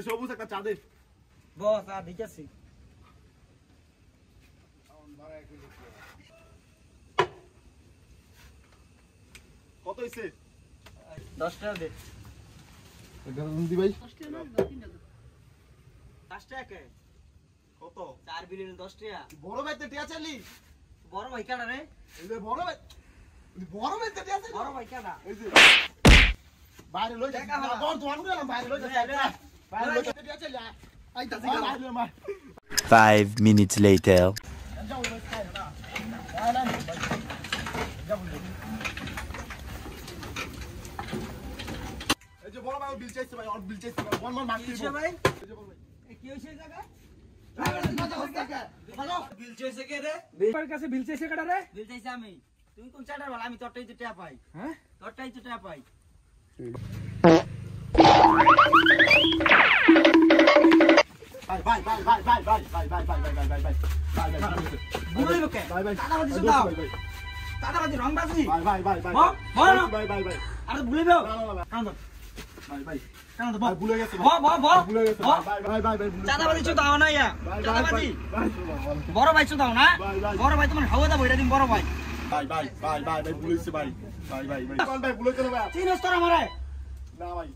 সবুজ একটা চা দে বস আর দিতেছি কত হইছে 10 টাকা দে দি ভাই 10 টাকা না 10 টাকা কে কত 4 বিলিয়ন 10 টাকা বড় ভাই তে টিয়া চাইলি বড় ভাই কাটা রে এই যে বড় ভাই তে টিয়া চাইলি বড় ভাই কাটা এই যে বাইরে লই যা বড় দোয়ান গেলাম বাইরে লই যা বাইরে লই যা টিয়া চাইলি আইতাছি বাইরে মার 5 minutes later. যাও ভাই খাই না না যাও এই যে বড় ভাই বিল চাইছে ভাই আর বিল চাইছে ভাই মান মার দিবো ভাই এই যে বড় ভাই কি হইছে জায়গা বিল চাইছে কে রে বিল কাছে বিল চাইছে কাটা রে বিল চাইছে আমি তুমি কোন চাটার বল আমি তোরটাই তো টাকা পাই হ্যাঁ তোরটাই তো টাকা পাই বুঝলি লোকে টাকাবাজি দাও টাকাবাজি রংবাজি আরে ভুলে দাও কাঁদো কাঁদো বাবা ভুলে গেছে বাবা ভুলে গেছে টাকাবাজি তো দাও না ইয়া টাকাবাজি বড় ভাই তো দাও না বড় ভাই তোমার হাওয়া দাও এটা দিন বড় ভাই ভাই ভুলেছে ভাই ভাই ভুলেছে না ভাই চিনস তোরা মারে না ভাই